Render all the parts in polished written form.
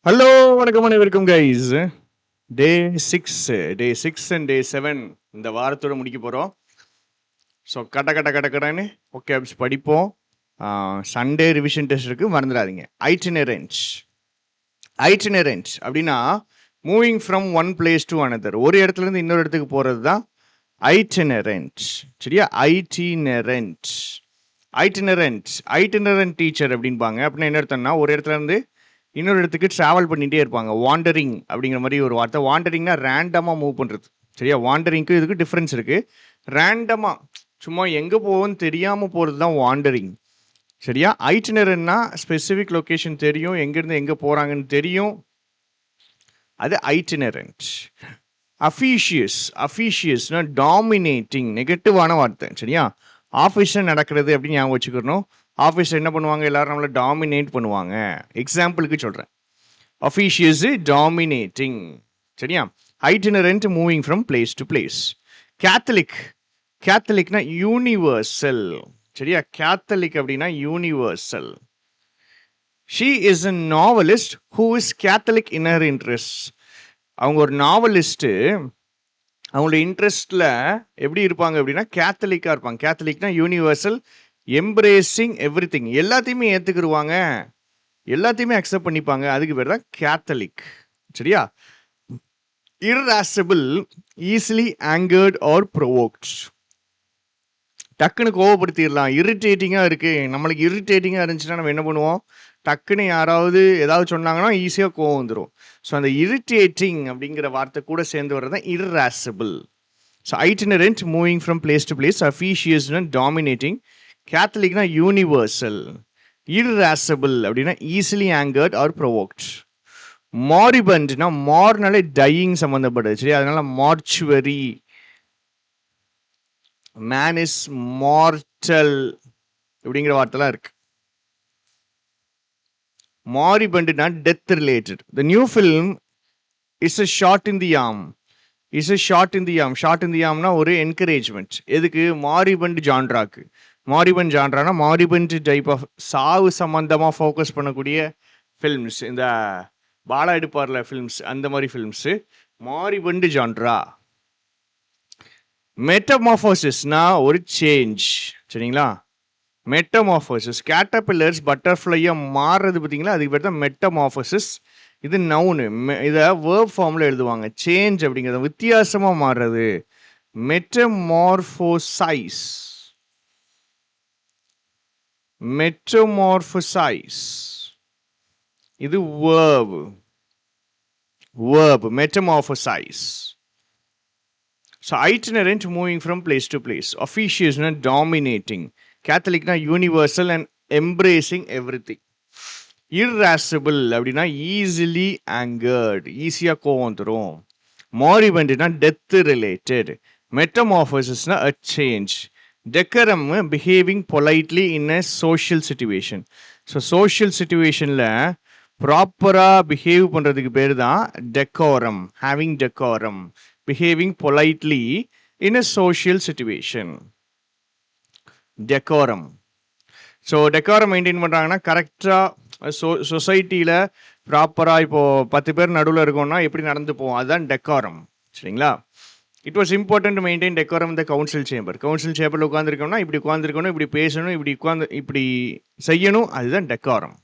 Hello வணக்கம் அனைவருக்கும் guys. Day 6 and டே 7 இந்த வாரத்தோட முடிக்க போகிறோம். ஸோ கடன்னு ஓகே படிப்போம். சண்டே ரிவிஷன் டெஸ்ட் இருக்குது, மறந்துடாதீங்க. ஐட்டினரன்ட் அப்படின்னா moving from one place to another, ஒரு இடத்துலேருந்து இன்னொரு இடத்துக்கு போகிறது தான் ஐட்டினரன்ட். சரியா? ஐட்டினரன்ட் டீச்சர் அப்படின்பாங்க. அப்படின்னா என்ன அர்த்தம்னா, ஒரு இடத்துல இருந்து இன்னொரு இடத்துக்கு ட்ராவல் பண்ணிகிட்டே இருப்பாங்க. வாண்டரிங் அப்படிங்கிற மாதிரி ஒரு வார்த்தை. வாண்டரிங்னா ரேண்டமாக மூவ் பண்ணுறது. சரியா? வாண்டரிங்க்கு இதுக்கு டிஃப்ரென்ஸ் இருக்குது. ரேண்டமாக சும்மா எங்கே போவோன்னு தெரியாமல் போகிறது தான் வாண்டரிங். சரியா? ஐட்டினரன்னா ஸ்பெசிஃபிக் லொக்கேஷன் தெரியும், எங்கேருந்து எங்கே போகிறாங்கன்னு தெரியும், அது ஐட்டினரன்ட். அஃபீஷியஸ்னா டாமினேட்டிங், நெகட்டிவான வார்த்தை. சரியா? ஆஃபீஸில் நடக்கிறது அப்படின்னு ஞாபகம் வச்சுக்கணும். ஆஃபீஸில் என்ன பண்ணுவாங்க, எல்லாரும் நம்மளை டாமினேட் பண்ணுவாங்க. எக்ஸாம்பிளுக்கு சொல்கிறேன். Officious dominating. சரியா? Itinerant moving from place to place. கேத்தலிக்னா யூனிவர்சல். சரியா? கேத்தலிக் அப்படின்னா universal. She is a novelist who is catholic in her interest. அவங்க ஒரு நாவலிஸ்ட்டு, அவங்களோட இன்ட்ரெஸ்டில் எப்படி இருப்பாங்க அப்படின்னா கேத்தலிக்காக இருப்பாங்க. கேத்தலிக்னா யூனிவர்சல், எம்ப்ரேசிங் எவ்ரி திங், எல்லாத்தையுமே ஏற்றுக்குருவாங்க, எல்லாத்தையுமே அக்செப்ட் பண்ணிப்பாங்க. அதுக்கு பேர் தான் கேத்தலிக். சரியா? irascible, easily angered or provoked. டக்குன்னு கோவப்படுத்திடலாம். இரிட்டேட்டிங்காக இருக்குது, நம்மளுக்கு இரிட்டேட்டிங்காக இருந்துச்சுன்னா நம்ம என்ன பண்ணுவோம், டக்குன்னு யாராவது ஏதாவது சொன்னாங்கன்னா ஈஸியாக கோவம் வந்துடும். ஸோ அந்த இரிட்டேட்டிங் அப்படிங்கிற வார்த்தை கூட சேர்ந்து வர்றது தான் irascible. So itinerant moving from place to place. அஃபீஷியஸ்னா டாமினேட்டிங். கேத்தலிக்னா யூனிவர்சல். irascible அப்படின்னா ஈஸிலி ஆங்கர்ட் ஆர் ப்ரொவோக்ட். மாரிபண்ட்னா மார்னாலே டையிங் சம்மந்தப்பட்டது. சரி? அதனால மார்ச்சுவரி. மேன் இஸ் மார்டல் அப்படிங்கிற வார்த்தைலாம் இருக்கு. மாரிபண்ட்னா death related. The new film is a shot in the arm. Shot in the ஆர்ம்னா ஒரு என்கரேஜ்மெண்ட். எதுக்கு? மாரிபண்ட் ஜான்ராக்கு. மாரிபண்ட் ஜான்ரானா மாரிபண்ட் டைப் ஆஃப் சாவு சம்பந்தமாக ஃபோக்கஸ் பண்ணக்கூடிய ஃபில்ம்ஸ். இந்த பாலா எடுப்பார்ல ஃபில்ம்ஸ், அந்த மாதிரி ஃபில்ம்ஸு மாரிபண்ட் ஜான்ரா. மெட்டமார்ஃபோசிஸ்னா ஒரு சேஞ்ச். சரிங்களா? மெட்டமார்ஃபோசிஸ். கேட்டர்பில்லர்ஸ் பட்டர்ஃப்ளையாக மாறுறது பார்த்தீங்களா, அதுக்கு பேர் தான் மெட்டமார்ஃபோசிஸ். இது நவுனு. இதை வேர்ப் ஃபார்மில் எழுதுவாங்க. சேஞ்ச் அப்படிங்கிறது வித்தியாசமாக மாறுறது. மெட்டமார்ஃபோசைஸ். இது verb metamorphosize. So itinerant moving from place to place. Officious na dominating. Catholic na universal and embracing everything. Irascible அப்படின்னா easily angered, ஈஸியா கோவம் வந்துடும். Moribund na death related. Metamorphosis na a change. Decorum behaving politely in a social situation. So social situationல ப்ராப்பராக behave பண்ணுறதுக்கு பேர் தான் decorum. Having decorum, behaving politely இன் அ social situation. Decorum. So decorum maintain பண்ணுறாங்கன்னா கரெக்டாக சொசைட்டியில் ப்ராப்பராக இப்போது 10 பேர் நடுவில் இருக்கோம்னா எப்படி நடந்து போவோம், அதுதான் டெக்கோரம். சரிங்களா? It was important to maintain decorum இந்த கவுன்சில் சேம்பர். கவுன்சில் சேம்பரில் உட்காந்துருக்கோம்னா இப்படி உட்காந்துருக்கணும், இப்படி பேசணும், இப்படி செய்யணும், அதுதான் decorum.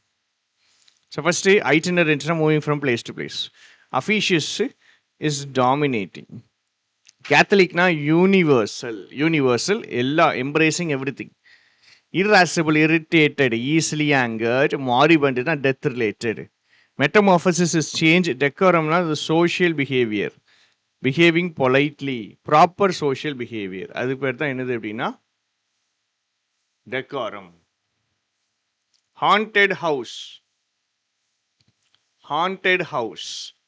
So first, itinerant moving from place to place. Officious is dominating. Catholic na universal, ella embracing everything. Irascible, irritated, easily angered. Moribund na death related. Metamorphosis is change. Decorum na the social behavior, behaving politely, proper social behavior. அதுக்கு பேர் தான் என்னது அப்படின்னா decorum. Haunted house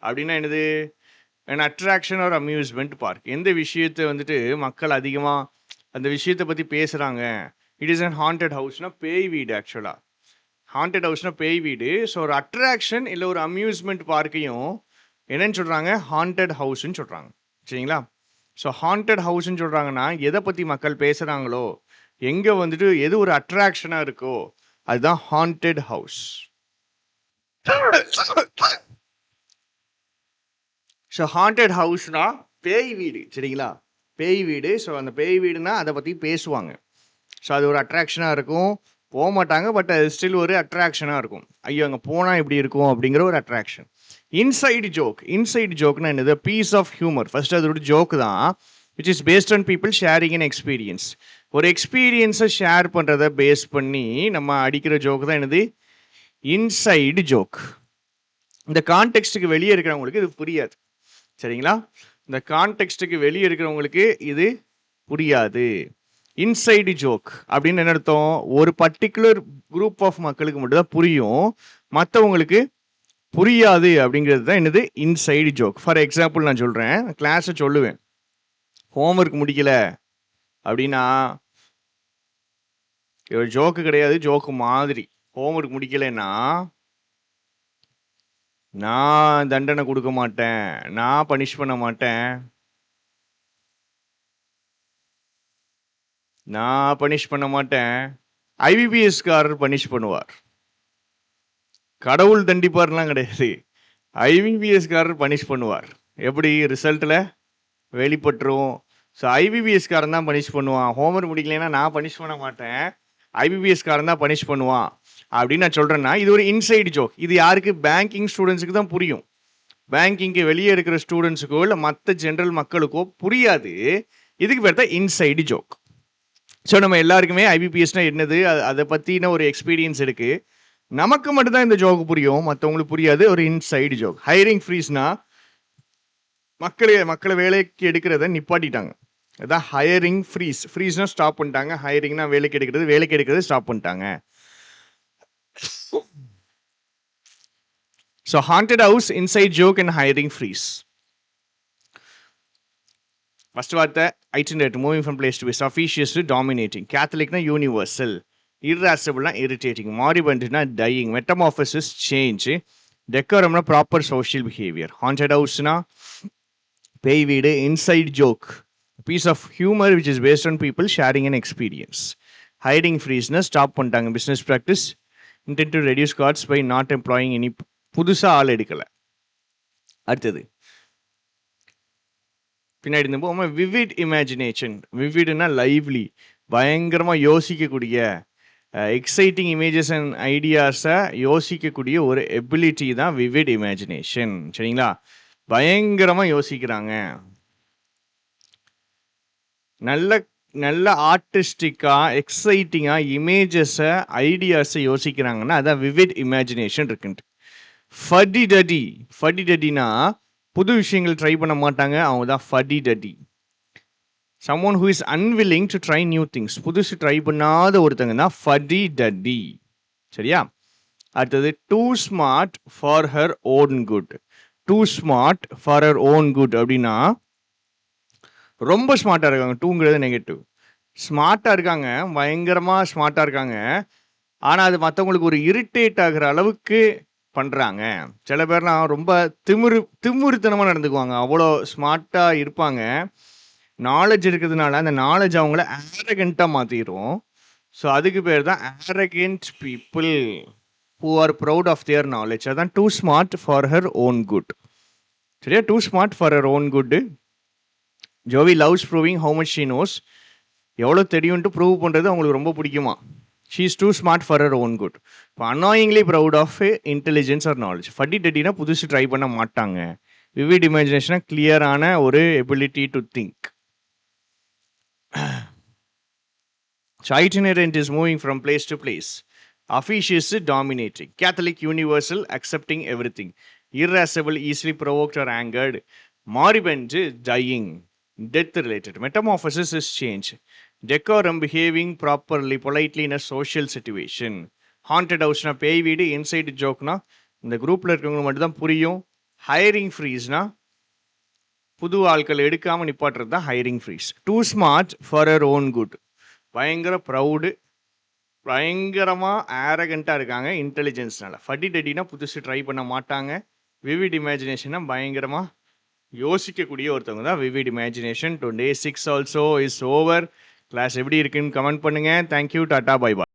அப்படின்னா என்னது? an attraction or amusement park. எந்த விஷயத்தை வந்துட்டு மக்கள் அதிகமாக அந்த விஷயத்தை பற்றி பேசுகிறாங்க, இட் இஸ் அன் ஹாண்டட் ஹவுஸ்னா பேய் வீடு. ஆக்சுவலாக ஹாண்டட் ஹவுஸ்னா பேய் வீடு. ஸோ ஒரு அட்ராக்ஷன் இல்லை ஒரு அம்யூஸ்மெண்ட் பார்க்கையும் என்னன்னு சொல்கிறாங்க? ஹாண்டட் ஹவுஸ்ன்னு சொல்கிறாங்க. சரிங்களா? ஸோ ஹாண்டட் ஹவுஸ்ன்னு சொல்கிறாங்கன்னா எதை பற்றி மக்கள் பேசுகிறாங்களோ, எங்கே வந்துட்டு எது ஒரு அட்ராக்ஷனாக இருக்கோ, அதுதான் ஹாண்டட் ஹவுஸ். ஸோ ஹாண்டட் ஹவுஸ்னா பேய் வீடு, சரிங்களா? பேய் வீடு. ஸோ அந்த பேய் வீடுனா அதை பற்றி பேசுவாங்க. ஸோ அது ஒரு அட்ராக்ஷனாக இருக்கும். போக மாட்டாங்க, பட் அது ஸ்டில் ஒரு அட்ராக்ஷனாக இருக்கும். ஐயோ அங்கே போனால் இப்படி இருக்கும் அப்படிங்கிற ஒரு அட்ராக்ஷன். Inside joke. இன்சைடு ஜோக்னா என்னது? Piece of humour. ஃபர்ஸ்ட் அதோட ஜோக் தான், which is based on people sharing an experience. ஒரு எக்ஸ்பீரியன்ஸை ஷேர் பண்ணுறதை பேஸ் பண்ணி நம்ம அடிக்கிற ஜோக் தான் என்னது? Inside joke. இந்த கான்டெக்ஸ்ட்டுக்கு வெளியே இருக்கிறவங்களுக்கு இது புரியாது, சரிங்களா? இந்த கான்டெக்ஸ்ட்டுக்கு வெளியே இருக்கிறவங்களுக்கு இது புரியாது. இன்சைடு ஜோக் அப்படின்னு என்ன அர்த்தம்? ஒரு பர்டிகுலர் குரூப் ஆஃப் மக்களுக்கு மட்டும் தான் புரியும், மற்றவங்களுக்கு புரியாது அப்படிங்கிறது தான் என்னது? Inside joke. ஃபார் எக்ஸாம்பிள் நான் சொல்கிறேன், கிளாஸை சொல்லுவேன், ஹோம்ஒர்க் முடிக்கல அப்படின்னா, ஒரு ஜோக்கு கிடையாது, ஜோக்கு மாதிரி. ஹோம்ஒர்க் முடிக்கலைன்னா நான் தண்டனை கொடுக்க மாட்டேன், நான் பனிஷ் பண்ண மாட்டேன், நான் பனிஷ் பண்ண மாட்டேன், ஐபிபிஎஸ்காரர் பனிஷ் பண்ணுவார். கடவுள் தண்டிப்பார்லாம் கிடையாது, ஐபிபிஎஸ்காரர் பனிஷ் பண்ணுவார். எப்படி? ரிசல்ட்டில் வெளிப்பட்டுரும். ஸோ ஐபிபிஎஸ்காரன் தான் பனிஷ் பண்ணுவான். ஹோம்ஒர்க் முடிக்கலைன்னா நான் பனிஷ் பண்ண மாட்டேன், ஐபிபிஎஸ்காரன் தான் பனிஷ் பண்ணுவான் அப்படின்னு நான் சொல்கிறேன்னா, இது ஒரு இன்சைடு ஜோக். இது யாருக்கு? பேங்கிங் ஸ்டூடெண்ட்ஸுக்கு தான் புரியும். பேங்கிங்க்கு வெளியே இருக்கிற ஸ்டூடெண்ட்ஸுக்கோ இல்லை மற்ற ஜென்ரல் மக்களுக்கோ புரியாது. இதுக்கு பேர் தான் இன்சைடு ஜோக். ஸோ நம்ம எல்லாருக்குமே ஐபிபிஎஸ்னால் என்னது, அதை பற்றின ஒரு எக்ஸ்பீரியன்ஸ் இருக்குது. நமக்கு மட்டும்தான் இந்த ஜோக்கு புரியும், மற்றவங்களுக்கு புரியாது. ஒரு இன்சைடு ஜோக். ஹைரிங் ஃப்ரீஸ்னா மக்களை வேலைக்கு எடுக்கிறத நிப்பாட்டிட்டாங்க. அதான் ஹையரிங் ஃப்ரீஸ். ஃப்ரீஸ்னா ஸ்டாப் பண்ணிட்டாங்க, ஹையரிங்னா வேலைக்கு எடுக்கிறது ஸ்டாப் பண்ணிட்டாங்க. So haunted house, inside joke and hiring freeze. First வார்த்தை itinerant, moving from place to place. Officious to dominating. Catholic na universal. Irascible na irritating. Moribund na dying. Metamorphosis change. Decorum na proper social behavior. Haunted house na பேய் வீடு. Inside joke, a piece of humor which is based on people sharing an experience. Hiring freeze na stop பண்ணிட்டாங்க. Business practice intent to reduce costs by not employing any. புதுசாக ஆள் எடுக்கலை. அடுத்தது பின்னாடி இருந்து போகாமல் விவிட் இமேஜினேஷன். விவிட்னா லைவ்லி, பயங்கரமாக யோசிக்கக்கூடிய, எக்ஸைட்டிங் இமேஜஸ் அண்ட் ஐடியாஸை யோசிக்கக்கூடிய ஒரு எபிலிட்டி தான் விவிட் இமேஜினேஷன், சரிங்களா? பயங்கரமாக யோசிக்கிறாங்க, நல்ல நல்ல ஆர்டிஸ்டிக்காக எக்ஸைட்டிங்காக இமேஜஸை ஐடியாஸை யோசிக்கிறாங்கன்னா அதான் விவிட் இமேஜினேஷன் இருக்குன்ட்டு. ஃபடிடடினா புது விஷயங்கள் ட்ரை பண்ண மாட்டாங்க, அவங்க தான் fuddy duddy. Someone who is unwilling to try new things. புதுசு ட்ரை பண்ணாத ஒருத்தங்க தான் ஃபடிடடி, சரியா? அடுத்தது too smart for her own good. Too smart for her own good அப்படின்னா ரொம்ப ஸ்மார்ட்டாக இருக்காங்க. டூங்கிறது நெகட்டிவ். ஸ்மார்ட்டாக இருக்காங்க, பயங்கரமாக ஸ்மார்ட்டாக இருக்காங்க, ஆனால் அது மற்றவங்களுக்கு ஒரு இரிட்டேட் ஆகிற அளவுக்கு பண்ணுறாங்க. சில பேர்லாம் ரொம்ப திமுறுத்தனமாக நடந்துக்குவாங்க, அவ்வளோ ஸ்மார்ட்டாக இருப்பாங்க. நாலேஜ் இருக்கிறதுனால அந்த நாலேஜ் அவங்கள ஆரகண்ட்டாக மாற்றிடும். ஸோ அதுக்கு பேர் தான் arrogant people who are proud of their knowledge. அதான் too smart for her own good, சரியா? Too smart for her own good. Jovie loves proving how much she knows. எவ்வளோ தெரியும்ட்டு ப்ரூவ் பண்ணுறது அவங்களுக்கு ரொம்ப பிடிக்குமா. She is too smart for her own good. இப்போ annoyingly proud of intelligence or knowledge. ஃபடிடடினா புதுசு ட்ரை பண்ண மாட்டாங்க. விவிட் இமேஜினேஷனா கிளியரான ஒரு ability to think. Itinerant is moving from place to place. Officious, dominating. Catholic, universal, accepting everything. Irascible, easily provoked or angered. Moribund, dying. Death related. Metamorphosis is change. Decorum, behaving properly, politely in a social situation. Haunted house na பேய் வீடு. Inside ஜோக்னா இந்த குரூப்பில் இருக்கவங்களுக்கு மட்டும்தான் புரியும். Hiring ஃப்ரீஸ்னா புது ஆட்கள் எடுக்காமல் நிப்பாட்டுறது தான் hiring freeze. Too smart for her own good. பயங்கர ப்ரௌடு, பயங்கரமாக ஆரகண்ட்டாக இருக்காங்க இன்டெலிஜென்ஸ்னால. ஃபடிடடினா புதுசு ட்ரை பண்ண மாட்டாங்க. விவிட் இமேஜினேஷனா பயங்கரமாக யோசிக்கக்கூடிய ஒருத்தவங்க தான் vivid imagination. Today 6 also is over. Class எப்படி இருக்குன்னு கமெண்ட் பண்ணுங்கள். தேங்க்யூ, டாட்டா, பை பாய்.